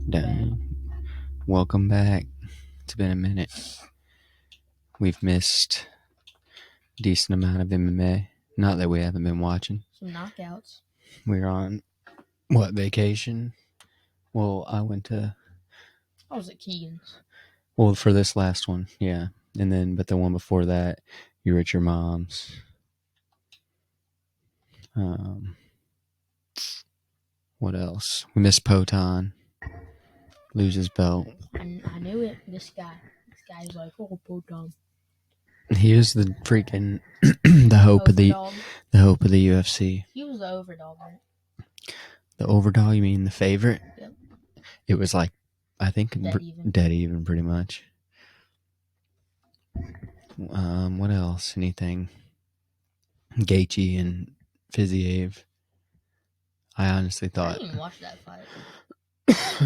Dang. Welcome back. It's been a minute. We've missed a decent amount of MMA. Not that we haven't been watching. Some knockouts. We're on, vacation? Well, I went to... I was at Keegan's. Well, for this last one, yeah. And then, but the one before that, you were at your mom's. What else? We missed Poton. Lose his belt. I knew it. This guy's like, oh, Poton. He is the freaking the hope of the UFC. He was the overdog, right? The overdog? You mean the favorite? Yep. It was like, I think dead even pretty much. What else? Anything? Gaethje and Fiziev. I honestly thought I didn't even watch that fight.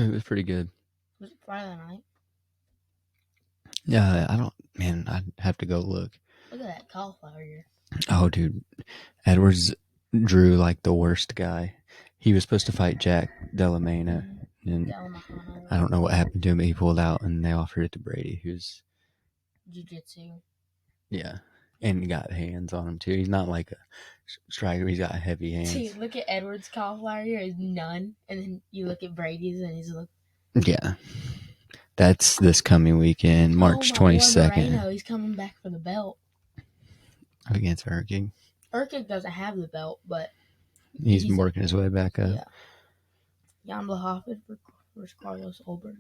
it was pretty good. Was it Friday night? Yeah, I'd have to go look. Look at that cauliflower ear. Oh, dude. Edwards drew like the worst guy. He was supposed to fight Jack Delamena. And I don't know what happened to him, but he pulled out and they offered it to Brady, who's jiu-jitsu. Yeah. And he got hands on him too. He's not like a striker, he's got heavy hands. See, look at Edwards' cauliflower ear is none. And then you look at Brady's and he's like, yeah. That's this coming weekend, March 22nd. Moreno, he's coming back for the belt. Against Urquig. Urquig doesn't have the belt, but he's working his way back up. Yeah. Jan Blachowicz versus Carlos Ulberg.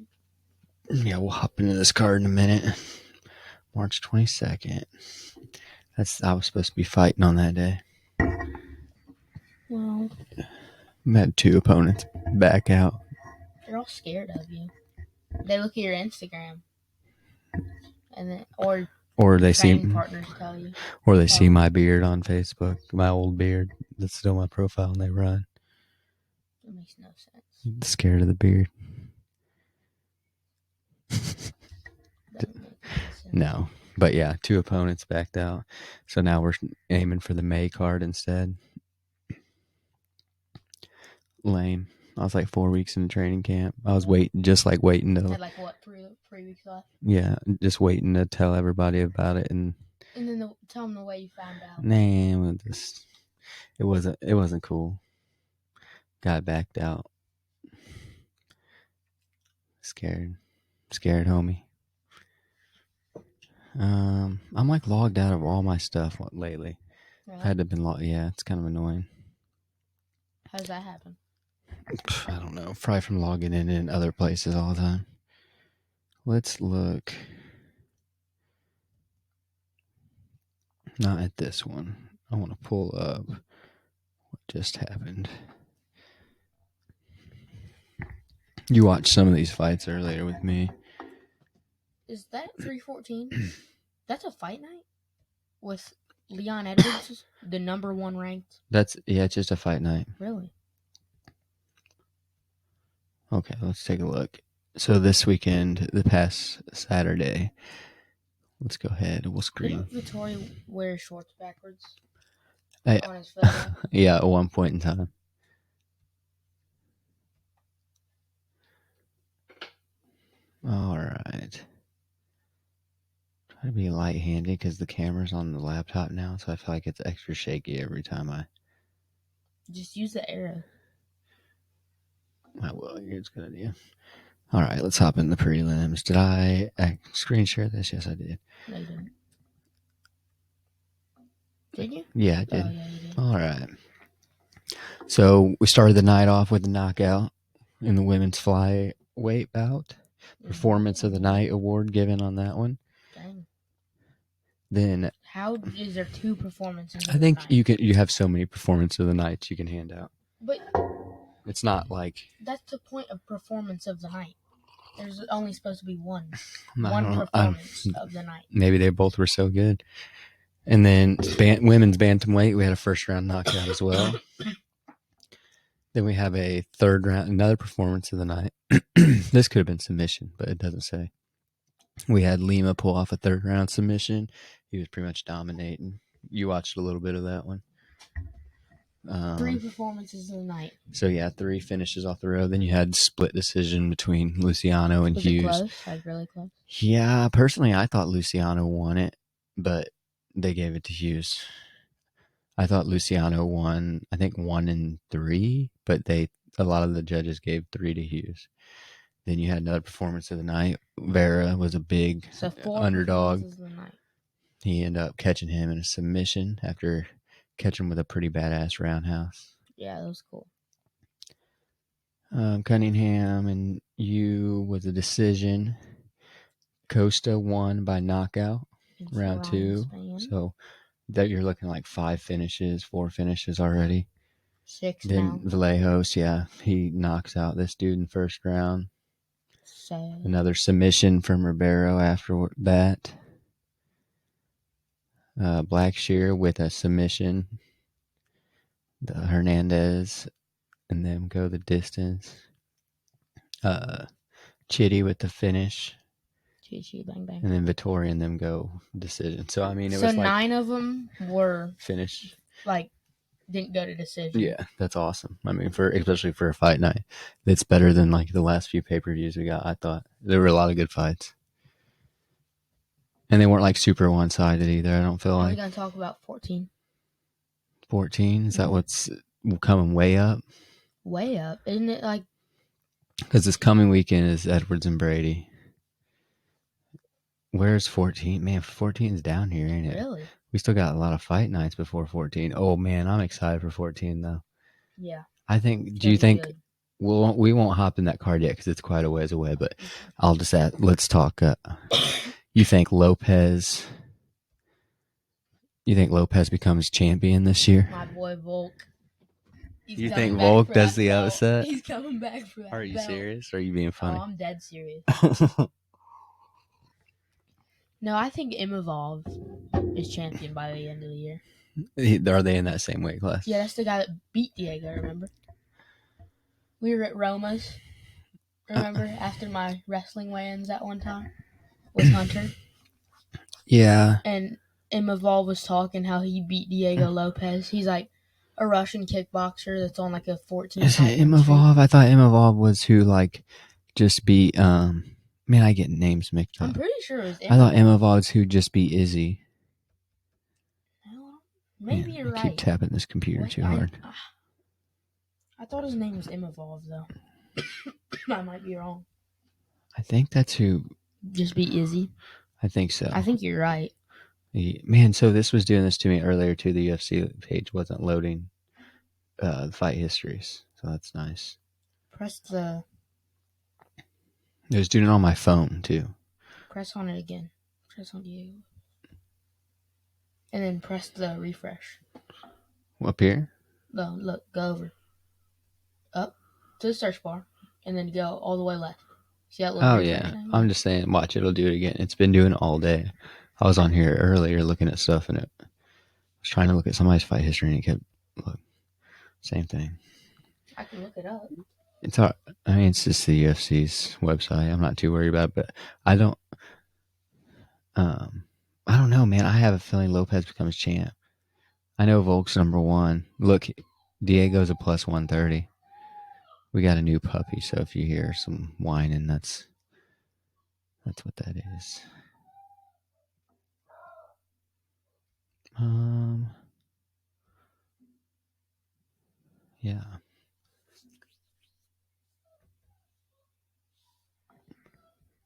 Yeah, we'll hop into this card in a minute. March 22nd. I was supposed to be fighting on that day. Well, I had two opponents back out. They're all scared of you. They look at your Instagram, and then or they see partners tell you, or they see my beard on Facebook, my old beard that's still my profile, and they run. It makes no sense. Scared of the beard. No, but yeah, two opponents backed out, so now we're aiming for the May card instead. Lame. I was like 4 weeks in training camp. I was waiting to. Had like what, 3 weeks left? Yeah, just waiting to tell everybody about it, and then tell them the way you found out. Nah, it wasn't cool. Got backed out. Scared, homie. I'm like logged out of all my stuff lately. Really? I had to been logged. Yeah, it's kind of annoying. How does that happen? I don't know. Probably from logging in other places all the time. Let's look. Not at this one. I want to pull up what just happened. You watched some of these fights earlier with me. Is that 314? That's a fight night? With Leon Edwards, the number 1 ranked? It's just a fight night. Really? Okay, let's take a look. So this weekend, the past Saturday, let's go ahead. We'll screen. Didn't Vittori wear shorts backwards on his photo? Yeah, at one point in time. All right. Try to be light-handed because the camera's on the laptop now, so I feel like it's extra shaky every time I... Just use the arrow. I will. It's a good idea. All right, let's hop in the prelims. Did I screen share this? Yes, I did. No, you didn't. Did you? Yeah, I did. Oh, yeah, you did. All right. So we started the night off with a knockout in the women's flyweight bout. Performance of the night award given on that one. Dang. Then how is there 2 performances? I think you have so many performance of the nights you can hand out. But it's not like that's the point of performance of the night. There's only supposed to be one performance of the night. Maybe they both were so good. And then women's bantamweight, we had a first round knockout as well. Then we have a third round, another performance of the night. This could have been submission, but it doesn't say. We had Lima pull off a third round submission. He was pretty much dominating. You watched a little bit of that one. 3 performances in the night. So yeah, 3 finishes off the road. Then you had split decision between Luciano and Was Hughes. it close? Like really close? Yeah, personally, I thought Luciano won it, but they gave it to Hughes. I thought Luciano won, I think 1 and 3, but a lot of the judges gave 3 to Hughes. Then you had another performance of the night. Vera was a big So 4 underdog. performances in the night. He ended up catching him in a submission after catching him with a pretty badass roundhouse. Yeah, that was cool. Cunningham and you was a decision. Costa won by knockout It's round 2. Span. So that you're looking like 4 finishes already. 6 then now. Vallejos, yeah, he knocks out this dude in first round. Sad. Another submission from Ribeiro after that. Blackshear with a submission. The Hernandez and them go the distance. Chitty with the finish. Chi bang bang. And then Vittori and them go decision. So I mean, it So was like 9 of them were finish. like didn't go to decision. Yeah, that's awesome. I mean, especially for a fight night, it's better than like the last few pay-per-views we got. I thought there were a lot of good fights, and they weren't like super one-sided either. I don't feel Are we like gonna talk about 14? 14. Is that Mhm. what's coming way up? Way up, isn't it? Like Because this coming weekend is Edwards and Brady. Where's 14? Man, 14 is down here, ain't it? really? We still got a lot of fight nights before 14. Oh man, I'm excited for 14 though. Yeah. I think. It's Do you gonna be think good. we won't hop in that card yet because it's quite a ways away? But I'll just add. Let's talk. You think Lopez? You think Lopez becomes champion this year? My boy Volk. You think Volk does the upset? He's coming back for that. Are you belt. serious? Or are you being Oh, funny? I'm dead serious. No, I think Imavov is champion by the end of the year. Are they in that same weight class? Yeah, that's the guy that beat Diego, remember? We were at Roma's, remember, after my wrestling weigh-ins that one time with Hunter. Yeah. And Imavov was talking how he beat Diego Lopez. He's like a Russian kickboxer that's on like a 14 Is fight it win streak. Imavov? I thought Imavov was who like just beat man, I get names mixed up. I'm pretty sure it was Imavov. I thought Imavov's who just beat Izzy. Maybe Man, you're right. I keep tapping this computer too hard. I thought his name was Imavov, though. I might be wrong. I think that's who. Just beat Izzy. I think so. I think you're right. Man, so this was doing this to me earlier too. The UFC page wasn't loading fight histories, so that's nice. Press the. It was doing it on my phone too. Press on it again. Press on Diego. And then press the refresh. Up here? No, look, go over. Up to the search bar, and then go all the way left. See that little refresh thing? I'm just saying, watch, it'll do it again. It's been doing it all day. I was on here earlier looking at stuff, and I was trying to look at somebody's fight history, and it kept, look, same thing. I can look it up. It's all, I mean, it's just the UFC's website. I'm not too worried about it, but I don't know, man. I have a feeling Lopez becomes champ. I know Volk's number 1. Look, Diego's a plus 130. We got a new puppy, so if you hear some whining, that's what that is. Yeah.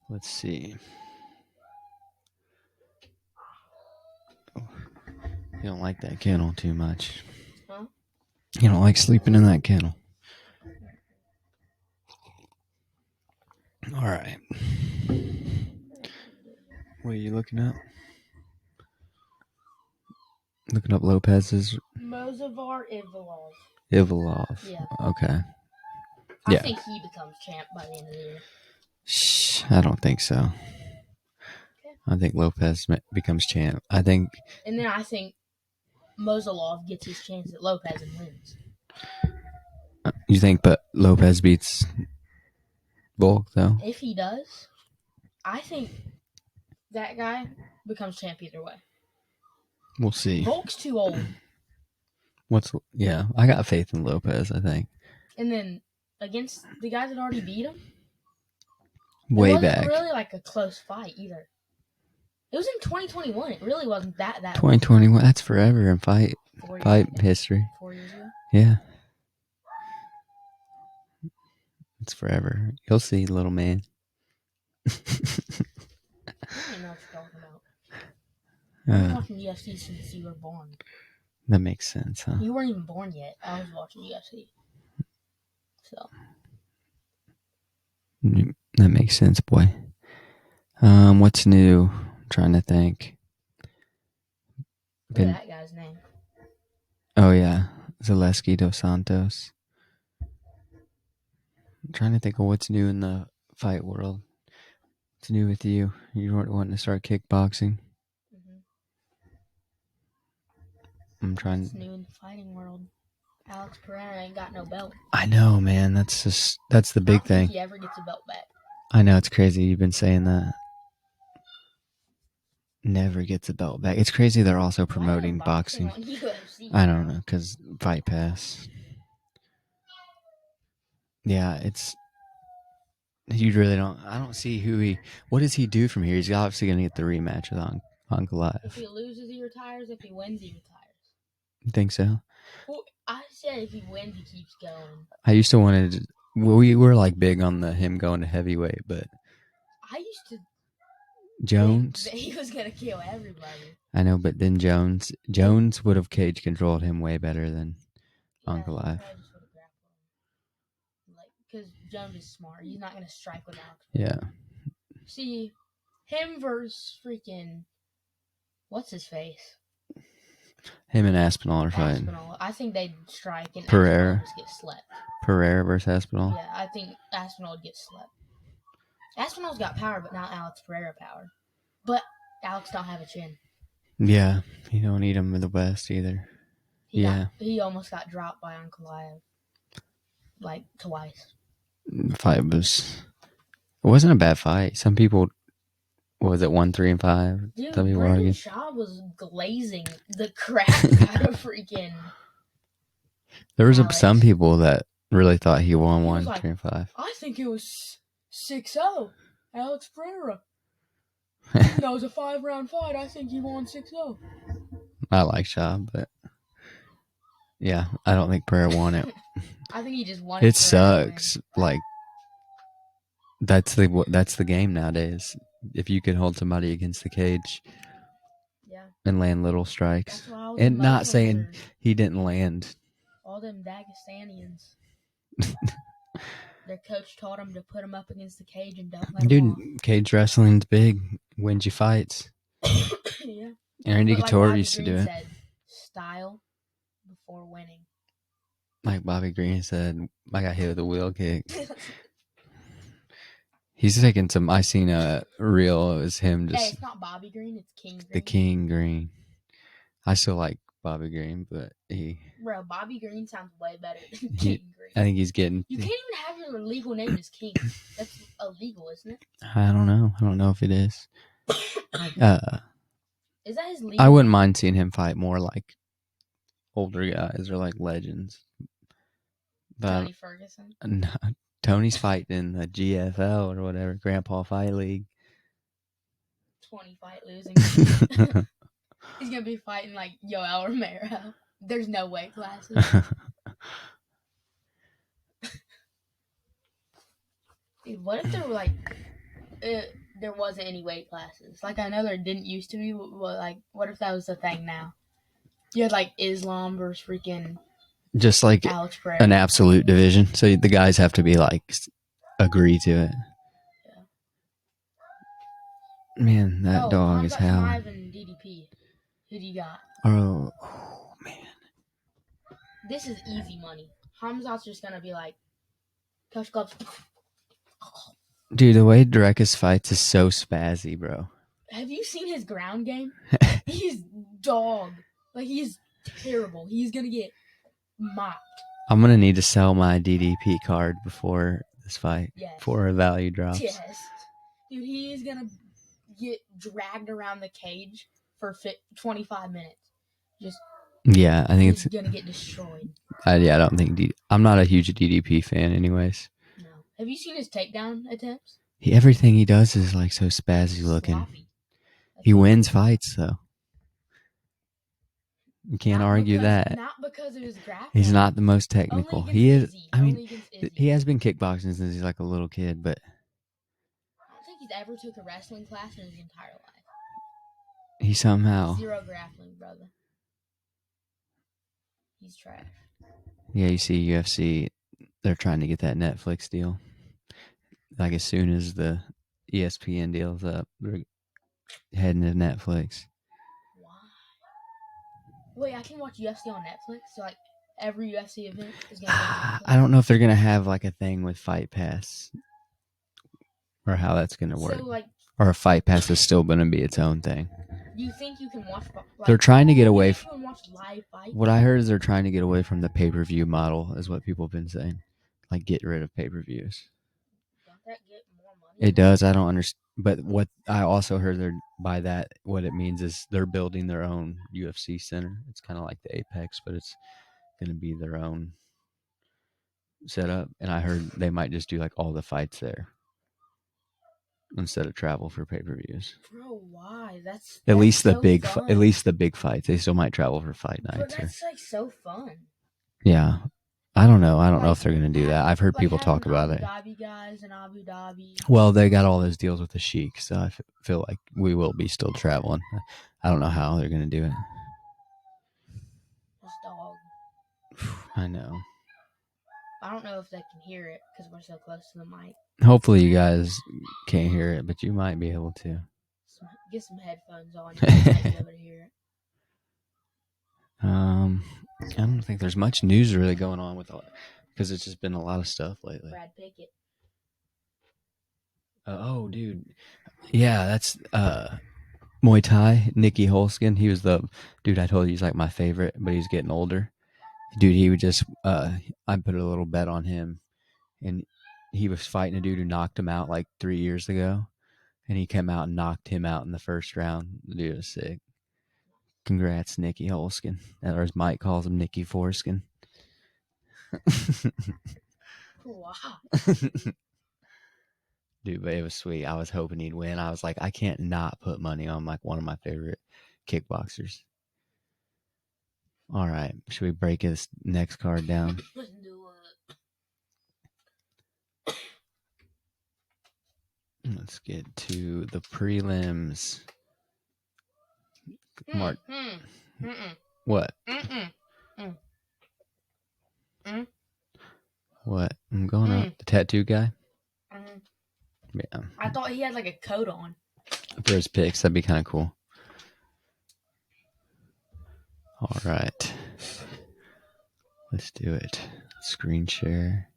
Let's see. Oh, you don't like that kennel too much. Huh? You don't like sleeping in that kennel. All right. What are you looking up? Looking up Lopez's Mozavar Ivalov. Ivalov. Yeah. Okay. I think he becomes champ by the end of the year. Shh, I don't think so. Okay. I think Lopez becomes champ. And then I think Mozalov gets his chance at Lopez and wins. You think, but Lopez beats Volk, though? If he does, I think that guy becomes champ either way. We'll see. Volk's too old. I got faith in Lopez, I think. And then against the guys that already beat him, Way it wasn't back. really like a close fight either. It was in 2021. It really wasn't that 2021. That's forever in fight history. 4 years ago. Yeah. It's forever. You'll see, little man. I don't even know what you're talking about. I've been watching UFC since you were born. That makes sense, huh? You weren't even born yet. I was watching UFC. So. That makes sense, boy. What's new? I'm trying to think. Look at that guy's name. Oh, yeah. Zaleski dos Santos. I'm trying to think of what's new in the fight world. What's new with you? You weren't wanting to start kickboxing? Mm-hmm. I'm trying. What's new in the fighting world? Alex Pereira ain't got no belt. I know, man. That's the big I don't thing. think he ever gets a belt back. I know, it's crazy. You've been saying that. Never gets a belt back. It's crazy they're also promoting boxing. On UFC, I don't know, because Fight Pass. Yeah, you really don't. I don't see what does he do from here? He's obviously going to get the rematch with Ankalaev. If he loses, he retires. If he wins, he retires. You think so? Well, I said if he wins, he keeps going. I used to want to. We were like big on him going to heavyweight, but I used to. Jones. Think that he was gonna kill everybody. I know, but then Jones would have cage controlled him way better than Ankalaev. Like, because Jones is smart. He's not gonna strike with Alex. Yeah. See, him versus freaking what's his face? Him and Aspinall are fighting. I think they'd strike and Pereira Aspinall just get slept. Pereira versus Aspinall. Yeah, I think Aspinall would get slept. Aspinall's got power, but not Alex Pereira power. But Alex don't have a chin. Yeah, you don't need him in the West either. He almost got dropped by Ankalaev. Like, twice. The fight it wasn't a bad fight. Some people, what was it, 1, 3, and 5? Dude, Brady Shaw was glazing the crap out of freaking There was Alex. Some people that really thought he won 1, 3, and 5. I think it was 6-0. Alex Pereira. Even though it was a 5-round fight, I think he won 6-0. I like Shaw, but yeah, I don't think Pereira won it. I think he just won it. It sucks. Like, that's the game nowadays. If you can hold somebody against the cage, and land little strikes, and not saying he didn't land. All them Dagestanians. Their coach taught him to put him up against the cage and don't let him off. Cage wrestling's big. Wins you fights. Yeah. Randy Couture used to do it. Said, style before winning. Like Bobby Green said, I got hit with a wheel kick. He's taking some. I seen a reel. It was him just. Hey, it's not Bobby Green. It's King Green. The King Green. I still like Bobby Green, but Bro, Bobby Green sounds way better than King Green. I think he's getting. You can't even have your legal name as King. That's illegal, isn't it? I don't know. I don't know if it is. Is that his legal? I wouldn't mind seeing him fight more like older guys or like legends. But Tony Ferguson. No, Tony's fighting in the GFL or whatever, Grandpa Fight League. 20 fight losing. He's gonna be fighting like Yoel Romero. There's no weight classes. Dude, what if there were there wasn't any weight classes? Like, I know there didn't used to be. Like, what if that was the thing now? You had like Islam versus freaking just like Alex Pereira. An absolute division. So the guys have to be like agree to it. Yeah. Man, that dog is howling. Hamza and DDP. Who do you got? Oh man. This is easy money. Hamza's just gonna be like, touch gloves. Dude, the way Drekus fights is so spazzy, bro. Have you seen his ground game? He's dog. Like, he's terrible. He's gonna get mopped. I'm gonna need to sell my DDP card before this fight. Yes. Before a value drops. Yes. Dude, he's gonna get dragged around the cage for 25 minutes. Just Yeah, I think He's gonna get destroyed. I don't think I'm not a huge DDP fan, anyways. No. Have you seen his takedown attempts? Everything he does is like so spazzy looking. Sloppy. He wins fights though. You can't argue that. Not because of his grappling. He's not the most technical. Only He is. Izzy. I mean, Only against Izzy. he has been kickboxing since he's like a little kid, but I don't think he's ever took a wrestling class in his entire life. he somehow 0 grappling, brother. He's trash. Yeah, you see UFC, they're trying to get that Netflix deal. Like as soon as the ESPN deal's up, they're heading to Netflix. Why? Wait, I can watch UFC on Netflix? So like every UFC event is gonna be on Netflix? I don't know if they're gonna have like a thing with Fight Pass, or how that's gonna work, So like, or if Fight Pass is still gonna be its own thing. do you think you can watch? Like, They're trying to get away. You can watch live fights? What I heard is they're trying to get away from the pay-per-view model, is what people have been saying. Like get rid of pay-per-views. Don't that get more money? It does. I don't understand. But what I also heard by that, what it means is they're building their own UFC center. It's kind of like the Apex, but it's going to be their own setup. And I heard they might just do like all the fights there instead of travel for pay-per-views. Bro, why? That's at least the so big fun. at least the big fights. They still might travel for fight Bro, nights. that's like so fun. Yeah. I don't know. I don't know if they're going to do that. I've heard people talk about it. Abu Dhabi guys in Abu Dhabi. Well, they got all those deals with the Sheik, so I feel like we will be still traveling. I don't know how they're going to do it. This dog. I know. I don't know if they can hear it because we're so close to the mic. Hopefully you guys can't hear it, but you might be able to. Get some headphones on. You might be able to hear it. I don't think there's much news really going on with all, because it's just been a lot of stuff lately. Brad Pickett. Oh, dude. Yeah, that's Muay Thai, Nicky Holskin. He was the dude I told you he's like my favorite, but he's getting older. Dude, he would just I put a little bet on him, and he was fighting a dude who knocked him out like 3 years ago, and he came out and knocked him out in the first round. The dude was sick. Congrats, Nicky Holskin. Or as Mike calls him, Nicky Foreskin. Wow. Dude, but it was sweet. I was hoping he'd win. I was like, I can't not put money on like one of my favorite kickboxers. All right. Should we break this next card down? Let's do it. Let's get to the prelims. Mark. What? What? I'm going up. The tattoo guy? Yeah. I thought he had like a coat on. For his picks, that'd be kind of cool. All right. Let's do it. Screen share.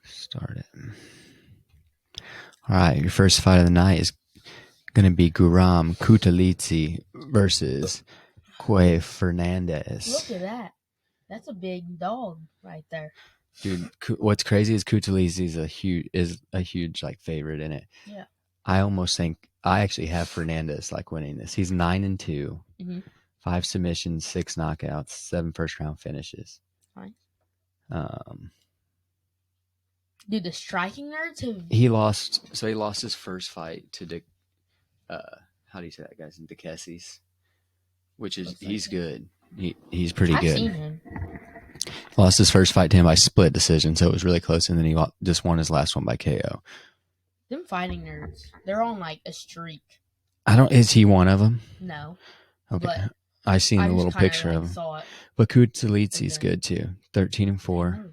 Start it. All right. Your first fight of the night is going to be Guram Kutatelidze versus Quay Fernandez. Look at that. That's a big dog right there. Dude, what's crazy is Kutatelidze is a huge like favorite in it. Yeah. I almost think I actually have Fernandez like winning this. He's 9-2, 5 submissions, 6 knockouts, 7 first round finishes. Nice. Dude, the striking nerds have. He lost his first fight to how do you say that guy's name? DeKessis, which is he's good. He's pretty good. I've seen him. Lost his first fight to him by split decision, so it was really close, and then he just won his last one by KO. Them fighting nerds, they're on like a streak. Is he one of them? No. Okay. I seen a little picture of him. But Kutatelidze's good too. 13-4.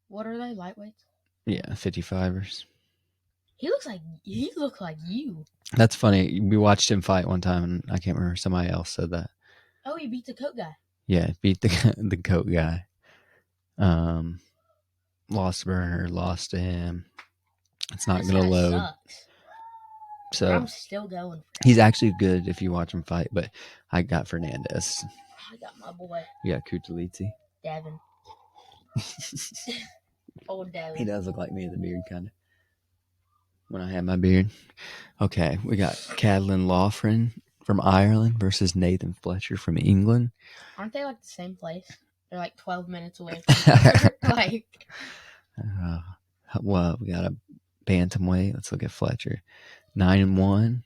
What are they, lightweights? Yeah, 55ers. He looked like you. That's funny. We watched him fight one time, and I can't remember. Somebody else said that. Oh, he beat the coat guy. Yeah, beat the coat guy. Lost Burner, lost to him. It's not going to load. Sucks. So I'm still going. He's actually good if you watch him fight, but I got Fernandez. I got my boy. You got Kutatelidze. Devin. Old Devin. He does look like me with the beard, kind of. When I had my beard. Okay, we got Catalin Lofgren from Ireland versus Nathan Fletcher from England. Aren't they like the same place? They're like 12 minutes away from each other. Like, Well, we got a bantamweight. Let's look at Fletcher. 9-1.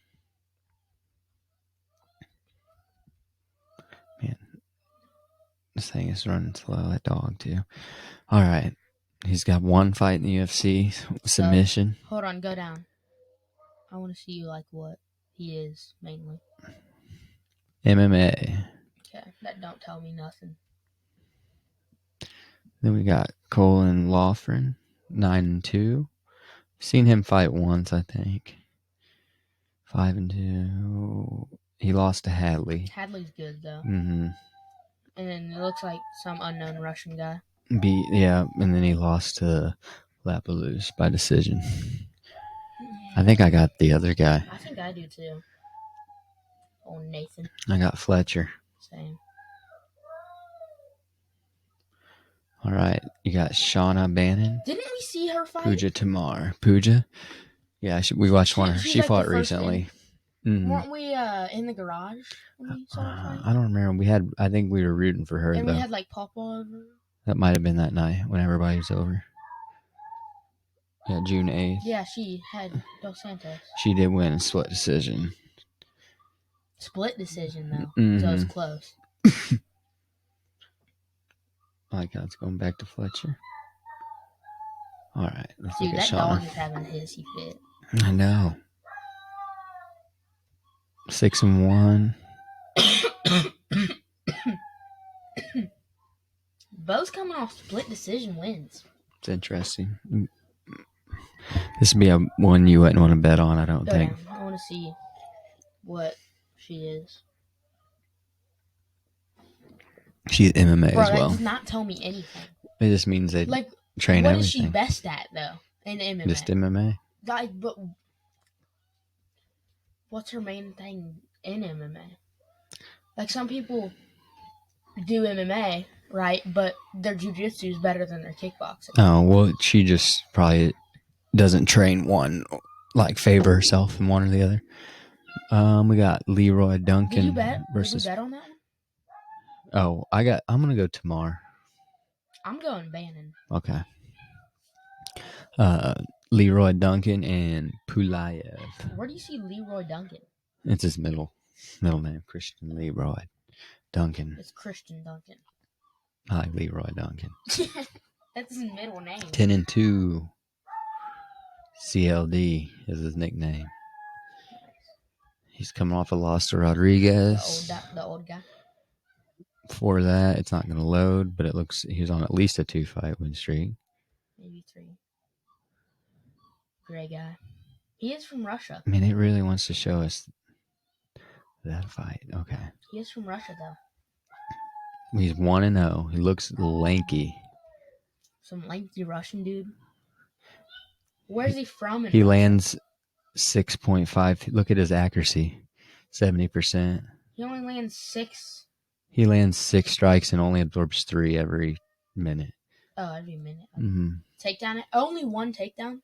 Man, this thing is running slow. That dog too. All right, he's got one fight in the UFC submission. So, hold on, go down. I want to see you like what he is mainly. MMA. Okay, that don't tell me nothing. Then we got Colin Loughran, 9-2. Seen him fight once, I think. 5-2. He lost to Hadley. Hadley's good though. Mm-hmm. And then it looks like some unknown Russian guy. Yeah, and then he lost to Lapalus by decision. I think I got the other guy. I think I do too. Oh, Nathan. I got Fletcher. Same. All right, you got Shauna Bannon. Didn't we see her fight? Pooja Tamar. Pooja? Yeah, we watched one of her. She like fought recently. Mm-hmm. Weren't we in the garage when we saw her fight? I don't remember. I think we were rooting for her, and though. We had like Papa over. That might have been that night when everybody was over. Yeah, June 8th. Yeah, she had Dos Santos. She did win a split decision. Split decision, though. Mm-hmm. So it was close. I like how it's going back to Fletcher. All right. Let's Dude, look at that Shauna. dog is having a hissy fit. I know. 6-1. Bo's coming off split decision wins. It's interesting. This would be a one you wouldn't want to bet on, I don't think. Down. I want to see what she is. She's MMA as well. That does not tell me anything. It just means they like train what everything. What is she best at, though, in MMA? Just MMA? Like, but what's her main thing in MMA? Like, some people do MMA, right, but their jiu-jitsu is better than their kickboxing. Oh, well, she just probably doesn't train one, like favor herself in one or the other. We got Leroy Duncan. Did you bet? Versus... Did we bet on that one? Oh, I'm going to go Tamar. I'm going Bannon. Okay. Leroy Duncan and Pulayev. Where do you see Leroy Duncan? It's his middle name, Christian Leroy Duncan. It's Christian Duncan. I like Leroy Duncan. That's his middle name. 10-2. CLD is his nickname. He's coming off a loss to Rodriguez. The old guy. Before that, it's not going to load, but it looks he was on at least a 2-fight win streak. Maybe 3. Gray guy. He is from Russia. I mean, it really wants to show us that fight. Okay. He is from Russia, though. He's 1-0. He looks lanky. Some lanky Russian dude. Where's he from? He lands 6.5. Look at his accuracy. 70%. He only lands 6. He lands 6 strikes and only absorbs 3 every minute. Oh, every minute. Mm-hmm. Takedown? Only 1 takedown?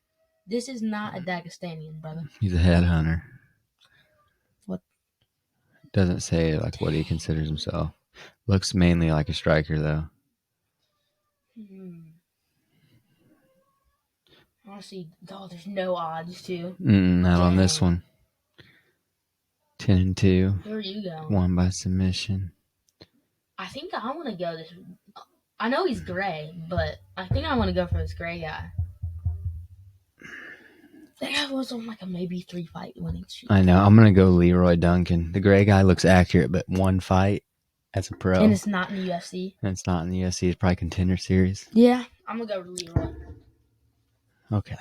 This is not a Dagestanian, brother. He's a headhunter. What? Doesn't say like what he considers himself. Looks mainly like a striker, though. Honestly, there's no odds, too. Not on this one. 10-2. Where are you going? Won by submission. I think I want to go this. I know he's gray, but I think I want to go for this gray guy. That guy was on like a maybe 3-fight winning streak. I know. I'm going to go Leroy Duncan. The gray guy looks accurate, but 1 fight as a pro. And it's not in the UFC. And it's not in the UFC. It's probably Contender Series. Yeah, I'm going to go Leroy. Okay.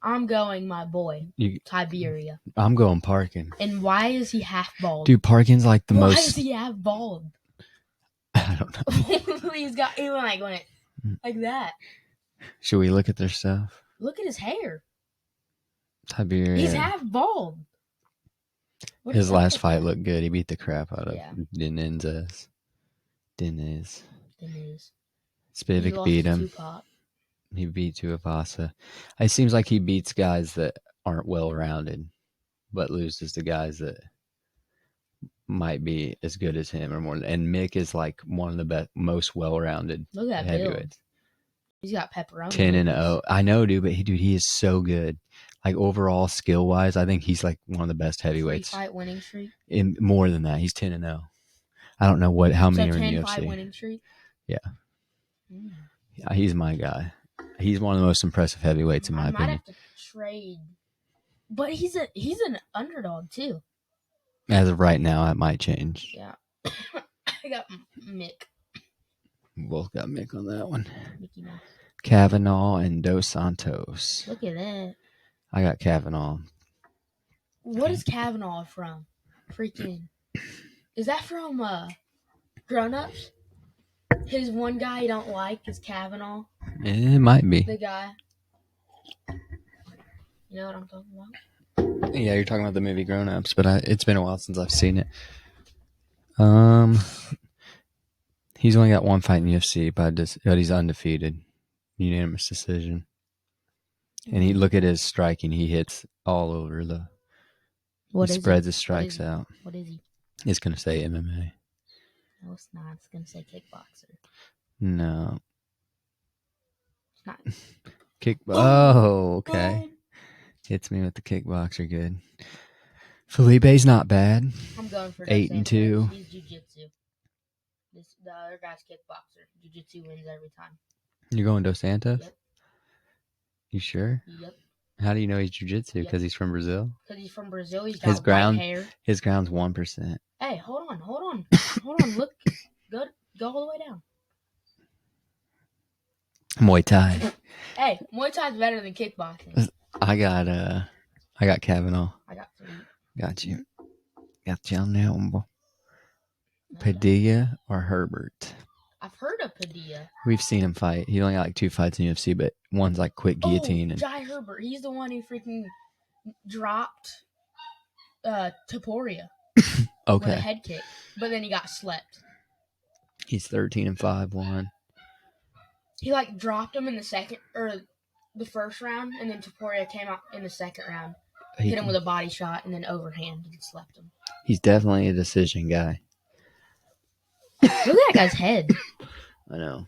I'm going my boy, Tiberia. I'm going Parkin. And why is he half bald? Dude, Parkin's like the most... Why is he half bald? I don't know. He went like that. Should we look at their stuff? Look at his hair. Tiberia. He's half bald. His last fight looked good. He beat the crap out of Diniz. Spivak beat him. He beat Tuivasa. It seems like he beats guys that aren't well-rounded, but loses to guys that might be as good as him or more. And Mick is like one of the best, most well-rounded Look at that build. heavyweights. He's got pepperoni. 10-0. I know, dude, but he is so good. Like overall skill wise, I think he's like one of the best heavyweights. 3-fight winning streak. In more than that, he's 10-0. I don't know how many are in the UFC. 10-fight winning streak. Yeah. Yeah, he's my guy. He's one of the most impressive heavyweights in my opinion. I might have to trade, but he's an underdog too. As of right now, it might change. Yeah, I got Mick. We both got Mick on that one. Mickey Mouse. Kavanaugh and Dos Santos. Look at that. I got Kavanaugh. What is Kavanaugh from? Freaking. Is that from Grown Ups? His one guy you don't like is Kavanaugh. It might be. The guy. You know what I'm talking about? Yeah, you're talking about the movie Grown Ups, but it's been a while since I've seen it. He's only got one fight in the UFC, but he's undefeated. Unanimous decision. And he look at his striking. He hits all over the. He spreads his strikes out. What is he? It's gonna say MMA. No, it's not. It's gonna say kickboxer. No. It's not. Oh, okay. Boom. Hits me with the kickboxer. Good. Felipe's not bad. I'm going for 8-2. He's jiu-jitsu. The other guy's kickboxer. Jiu-jitsu wins every time. You're going Dos Santos? Yep. You sure? Yep. How do you know he's jiu-jitsu? Because he's from Brazil? Because he's from Brazil. He's got white hair. His ground's 1%. Hey, hold on. Hold on. Look. Go all the way down. Muay Thai. Hey, Muay Thai's better than kickboxing. I got Kavanaugh. I got 3. Got you. Got you on that one, boy. Padilla or Herbert? I've heard of Padilla. We've seen him fight. He only got like 2 fights in UFC, but one's like quick guillotine. Jai Herbert. He's the one who freaking dropped Topuria. Okay. With a head kick, but then he got slept. He's 13-5-1. He dropped him in the first round, and then Topuria came out in the second round, hit him with a body shot, and then overhand and slept him. He's definitely a decision guy. Look at that guy's head. I know.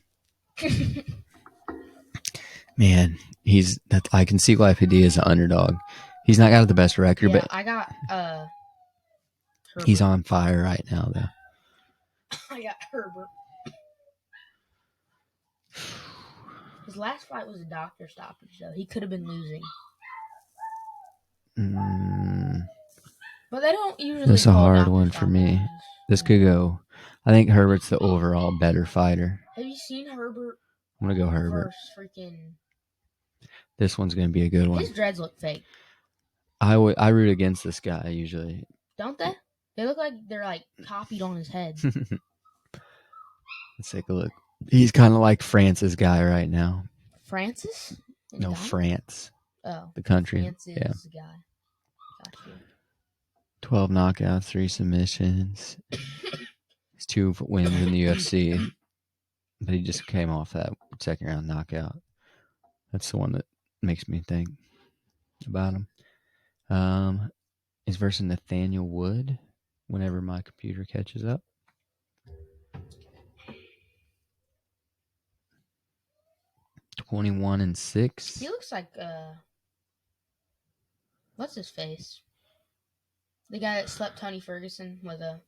Man, I can see why Padilla is an underdog. He's not got the best record, but I got Herbert. He's on fire right now, though. I got Herbert. His last fight was a doctor stoppage, though. He could have been losing. But they don't usually. That's a hard one for me. This could go. I think Herbert's the overall better fighter. Have you seen Herbert? I'm gonna go Herbert. This one's gonna be a good one. His dreads look fake. I root against this guy usually. Don't they? They look like they're copied on his head. Let's take a look. He's kind of like France's guy right now. Francis? No, France. Oh, the country. Francis guy. Gotcha. 12 knockouts, 3 submissions. He's 2 wins in the UFC, but he just came off that second round knockout. That's the one that makes me think about him. He's versus Nathaniel Wood. Whenever my computer catches up. (21-6). He looks like what's his face? The guy that slept Tony Ferguson with a.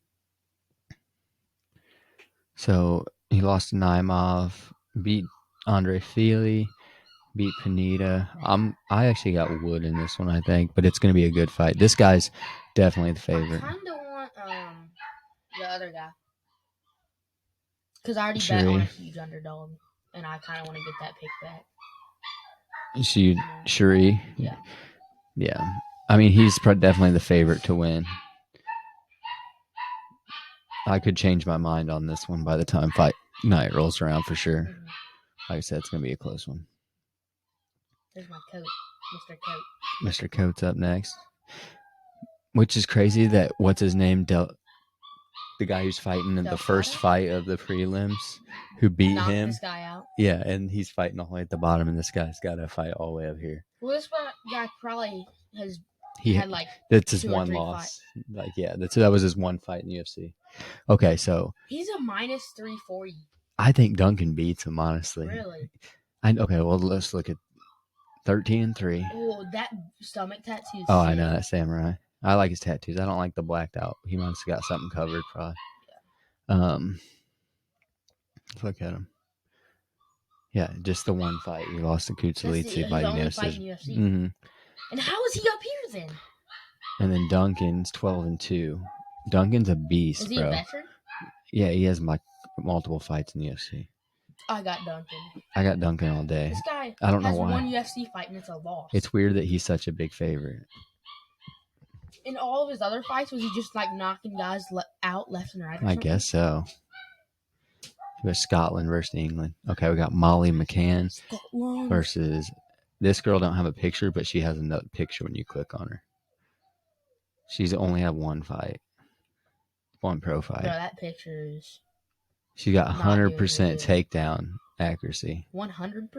So he lost to Naimov, beat Andre Fili, beat Pineda. I actually got Wood in this one, I think, but it's going to be a good fight. This guy's definitely the favorite. I kind of want the other guy because I already bet on a huge underdog, and I kind of want to get that pick back. Shuri? Yeah. Yeah. I mean, he's definitely the favorite to win. I could change my mind on this one by the time fight night rolls around for sure. Mm-hmm. Like I said, it's going to be a close one. There's my coat, Mr. Coat. Mr. Coat's up next. Which is crazy that, what's his name, the guy who's fighting in the first fight of the prelims, who beat him. This guy out. Yeah, and he's fighting all the way at the bottom, and this guy's got to fight all the way up here. Well, this guy probably has He had like that's his 2 or one 3 loss. fights. Like that was his one fight in the UFC. Okay, so He's a minus 340. I think Duncan beats him honestly. Really? Okay, well let's look at 13-3. Oh, that stomach tattoo. Oh, I know that samurai. I like his tattoos. I don't like the blacked out. He must have got something covered probably. Let's look at him. Yeah, just the one fight he lost to Kutlitsi by his only unanimous fight in decision. UFC. And how is he up here then? And then Duncan's 12-2. Duncan's a beast, Is he bro. a veteran? Yeah, he has multiple fights in the UFC. I got Duncan. I got Duncan all day. This guy I don't know has why. one UFC fight and it's a loss. It's weird that he's such a big favorite. In all of his other fights, was he just like knocking guys out left and right? Or I something? guess so. It was Scotland versus England. Okay, we got Molly McCann versus this girl. Don't have a picture, but she has another picture when you click on her. She's only had one fight, one pro fight. Bro, that picture is. She got not doing 100% good. takedown accuracy. 100%?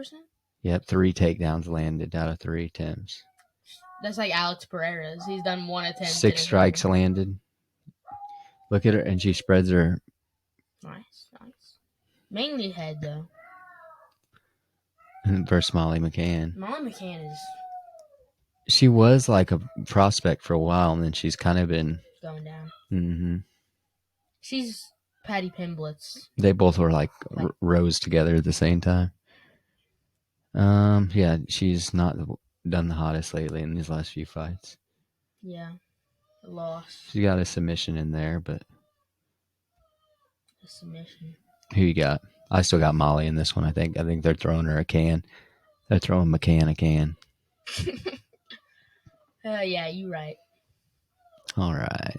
Yep, 3 takedowns landed out of 3 attempts. That's like Alex Pereira's. He's done 1 attempt. 6 strikes landed. Look at her, and she spreads her. Nice. Mainly head, though. Versus Molly McCann. Molly McCann is She was like a prospect for a while, and then she's kind of been going down. Mm-hmm. She's Patty Pimblitz. They both were like rose together at the same time. Yeah, she's not done the hottest lately in these last few fights. Yeah, lost. She got a submission in there, but a submission. Who you got? I still got Molly in this one. I think they're throwing her a can. They're throwing McCann a can. Yeah, you're right. All right.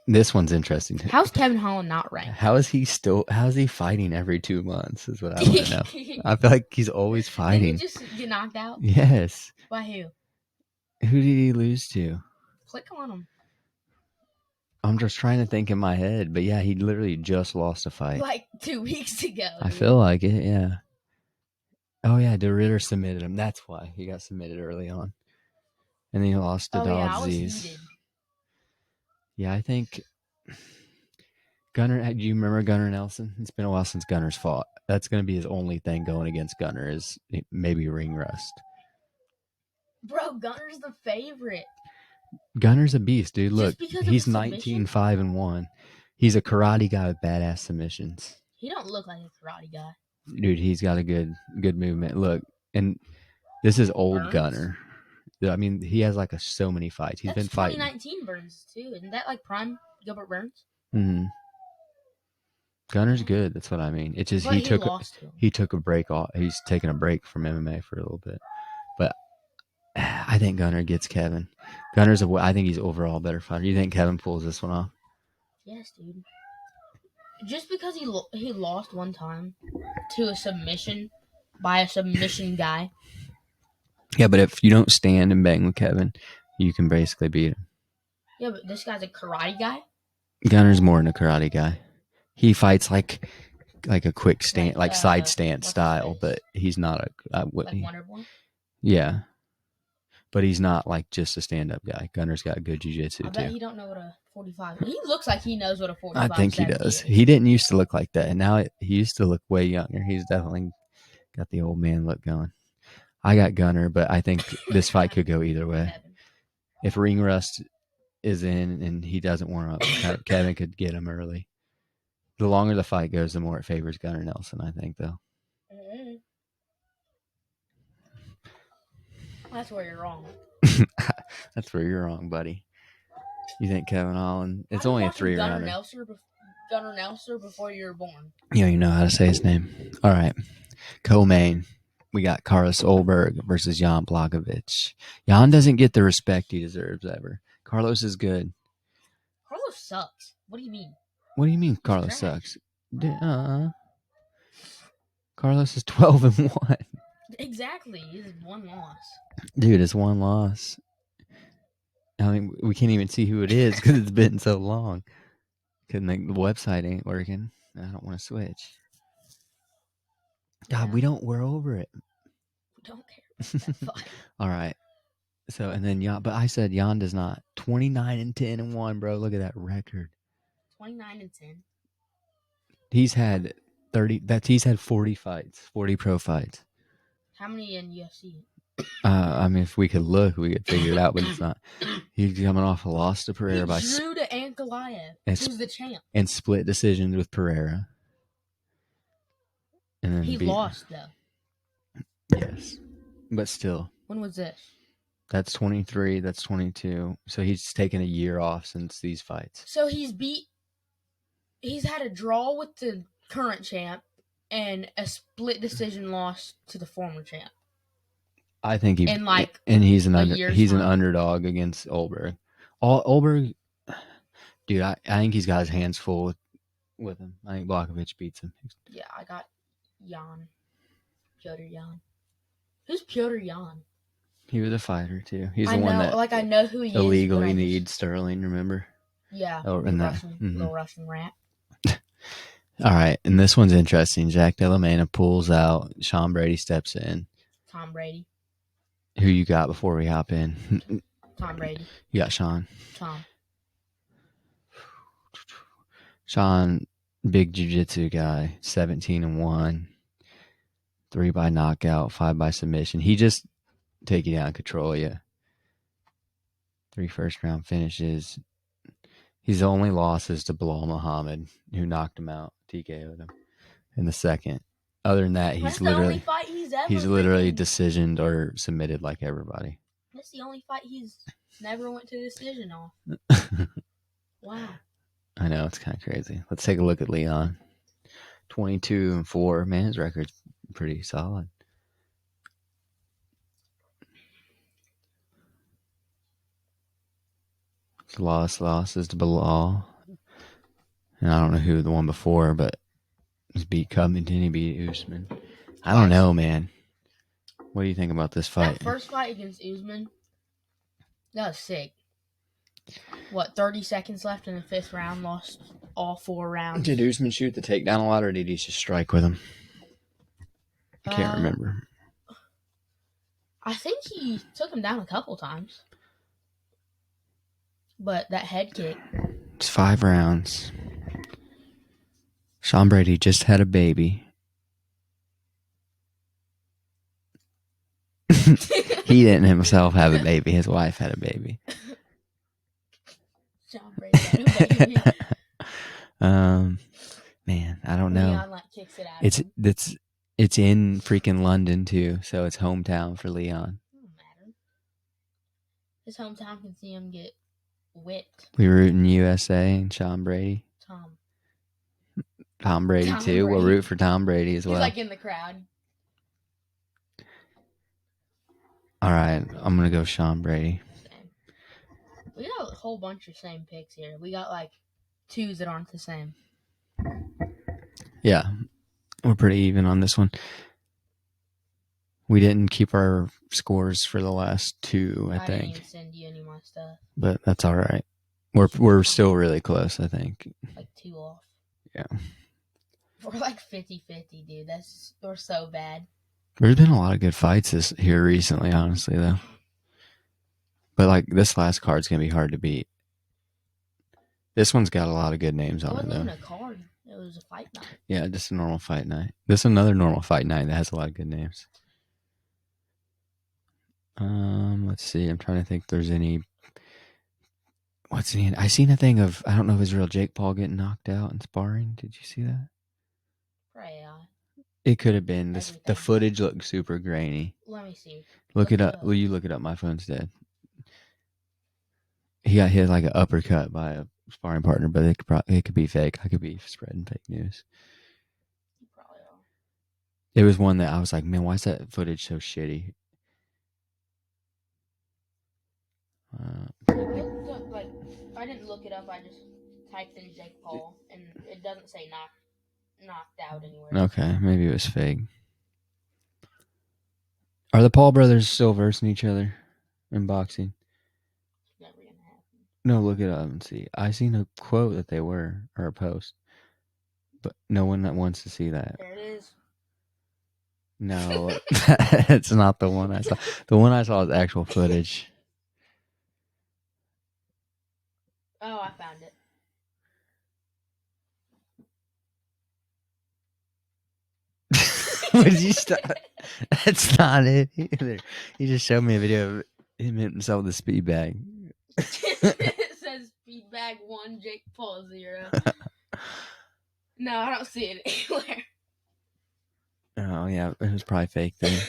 This one's interesting. How's Kevin Holland not ranked? How is he fighting every 2 months is what I want to know. I feel like he's always fighting. Did he just get knocked out? Yes. By who? Who did he lose to? Click on him. I'm just trying to think in my head, but yeah, he literally just lost a fight. Like 2 weeks ago. I feel like it, yeah. Oh yeah, DeRitter submitted him. That's why he got submitted early on. And then he lost to Dodzies. Yeah, I think Gunnar. Do you remember Gunnar Nelson? It's been a while since Gunnar's fought. That's going to be his only thing going against Gunnar is maybe ring rust. Bro, Gunner's the favorite. Gunner's a beast, dude. Look, he's 19-5-1. He's a karate guy with badass submissions. He don't look like a karate guy. Dude, he's got a good movement. Look, and this is old Burns? Gunnar. I mean, he has like so many fights. He's been fighting. 2019 Burns too. Isn't that like prime Gilbert Burns? Mm-hmm. Gunner's good. That's what I mean. It's just he took a break off. He's taking a break from MMA for a little bit, but I think Gunnar gets Kevin. I think he's overall a better fighter. You think Kevin pulls this one off? Yes, dude. Just because he lost one time to a submission by a submission guy. Yeah, but if you don't stand and bang with Kevin, you can basically beat him. Yeah, but this guy's a karate guy? Gunner's more than a karate guy. He fights like a quick stand, like side stance style, but he's not a... Wonder Boy? Yeah. But he's not like just a stand-up guy. Gunner's got good jiu-jitsu, too. I bet he don't know what a 45... He looks like he knows what a 45 I think he does. Is. He didn't used to look like that, and now he used to look way younger. He's definitely got the old man look going. I got Gunner, but I think this fight could go either way. If ring rust is in and he doesn't warm up, Kevin could get him early. The longer the fight goes, the more it favors Gunnar Nelson, I think, though. Mm-hmm. That's where you're wrong. That's where you're wrong, buddy. You think Kevin Holland? It's only a 3-rounder. Gunnar Nelson before you were born. Yeah, you know how to say his name. All right. Co-main. We got Carlos Olberg versus Jan Blachowicz. Jan doesn't get the respect he deserves ever. Carlos is good. Carlos sucks. What do you mean? What do you mean Carlos sucks? Carlos is 12-1. Exactly. He's one loss. Dude, it's one loss. I mean, we can't even see who it is because it's been so long. Because the website ain't working. I don't want to switch. God, we're over it. We don't care about that fight. All right. So and then Jan, but I said Jan does not. 29-10-1, bro. Look at that record. 29-10. He's had 30. He's had 40 fights, 40 pro fights. How many in UFC? I mean, if we could look, we could figure it out, but it's not. He's coming off a loss to Pereira He drew to Ankalaev, who's the champ. And split decisions with Pereira. And then he lost, though. Yes. But still. When was this? That's 23. That's 22. So he's taken a year off since these fights. So he's had a draw with the current champ and a split decision loss to the former champ. I think he's an underdog against Olberg. Olberg, dude, I think he's got his hands full with him. I think Blachowicz beats him. Yeah, I got Jan. Piotr Jan. Who's Piotr Jan? He was a fighter too. He's the one that I know who he illegally is. Needs Sterling. Remember? Yeah. Little Russian rat. All right, and this one's interesting. Jack Della Mena pulls out. Sean Brady steps in. Tom Brady. Who you got before we hop in? Tom Brady. You got Sean. Tom. Sean, big jiu-jitsu guy, 17-1, 3 by knockout, 5 by submission. He just take you down, control you. 3 first-round finishes. His only losses to Bilal Muhammad, who knocked him out, TKO'd him in the second. Other than that, he's literally decisioned or submitted like everybody. That's the only fight he's never went to decision on. Wow. I know, it's kind of crazy. Let's take a look at Leon. 22-4. Man, his record's pretty solid. Losses to Bilal. And I don't know who the one before, but he's beat Covington, he beat Usman. I don't know, man. What do you think about this fight? That first fight against Usman, that was sick. 30 seconds left in the 5th round, lost all 4 rounds. Did Usman shoot the takedown a lot, or did he just strike with him? I can't remember. I think he took him down a couple times. But that head kick. It's 5 rounds. Sean Brady just had a baby. He didn't himself have a baby. His wife had a baby. Sean Brady had a baby. Man, I don't know. Leon kicks it out. It's in freaking London too, so it's hometown for Leon. Doesn't matter. His hometown can see him get whipped. We root in USA and Sean Brady. Tom Brady too. Brady. We'll root for Tom Brady as well. He's in the crowd. All right, I'm gonna go Sean Brady. Same. We got a whole bunch of same picks here. We got 2s that aren't the same. Yeah, we're pretty even on this one. We didn't keep our scores for the last 2, I think. I didn't even send you any of my stuff. But that's all right. We're still really close, I think. 2 off. Yeah. We're 50-50, dude. We're so bad. There's been a lot of good fights here recently, honestly, though. But this last card's gonna be hard to beat. This one's got a lot of good names on it, though. It wasn't even a card. It was a fight night. Yeah, just a normal fight night. This is another normal fight night that has a lot of good names. Let's see. I'm trying to think if there's any. What's the? I seen a thing of, I don't know if it's real, Jake Paul getting knocked out in sparring. Did you see that? Probably. It could have been. The footage looked super grainy. Let me see. Look it up. Will you look it up? My phone's dead. He got hit an uppercut by a sparring partner, but it could be fake. I could be spreading fake news. You probably are. It was one that I was like, man, why is that footage so shitty? I didn't look it up. I just typed in Jake Paul, and it doesn't say knocked out anywhere. Okay, maybe it was fake. Are the Paul brothers still versing each other in boxing? It's never gonna happen. No, look it up and see. I seen a quote that they were, or a post, but no one that wants to see that. There it is. No, it's not the one I saw. The one I saw is actual footage. Would you stop? That's not it either. He just showed me a video of him hitting himself with a speed bag. It says speed bag 1, Jake Paul 0. No, I don't see it anywhere. Oh yeah, it was probably fake then.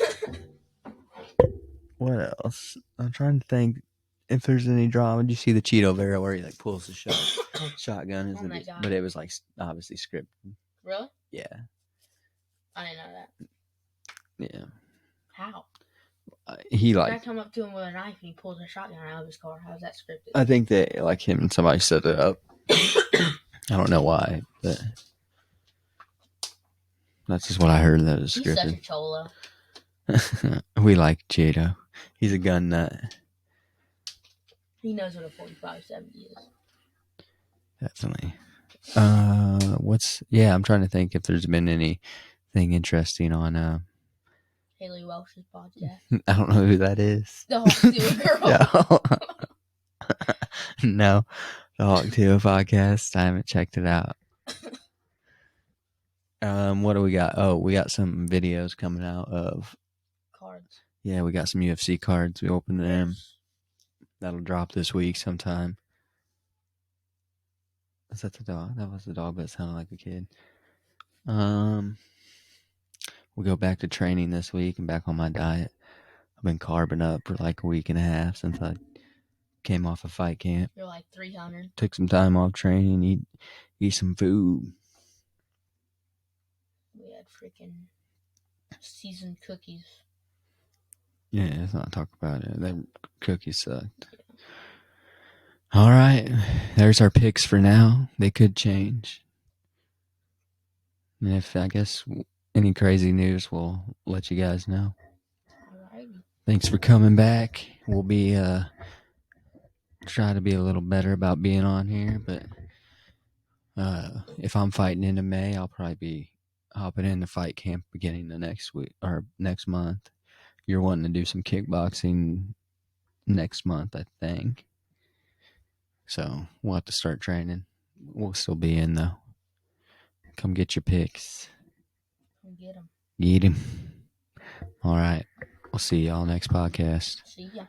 What else? I'm trying to think if there's any drama. Did you see the Cheeto video where he like pulls the shotgun? Oh my God. But it was like obviously scripted. Really? Yeah. I didn't know that. Yeah. How? He I like come up to him with a knife and he pulls a shotgun out of his car. How's that scripted? I think that like him and somebody set it up. I don't know why, but that's just what I heard that was He's such a scripted. cholo. We like Cheeto. He's a gun nut. He knows what a 45-70 is. Definitely. I'm trying to think if there's been anything interesting on Haley Welsh's podcast. I don't know who that is. The Hawk Tuah girl. No, the Hawk Tuah podcast. I haven't checked it out. What do we got? Oh, we got some videos coming out of Cards. Yeah, we got some UFC cards. We opened them. That'll drop this week sometime. Is that the dog? That was the dog, but it sounded like a kid. We'll go back to training this week and back on my diet. I've been carbing up for like a week and a half since I came off of fight camp. You're like 300. Took some time off training, eat some food. We had freaking seasoned cookies. Yeah, let's not talk about it. That cookies sucked. All right, there's our picks for now. They could change. And if I guess any crazy news, we'll let you guys know. Alrighty. Thanks for coming back. We'll be try to be a little better about being on here, but if I'm fighting into May, I'll probably be hopping into fight camp beginning the next week or next month. You're wanting to do some kickboxing next month, I think. So we'll have to start training. We'll still be in though. Come get your picks. Come get them. Get him. All right. We'll see y'all next podcast. See ya.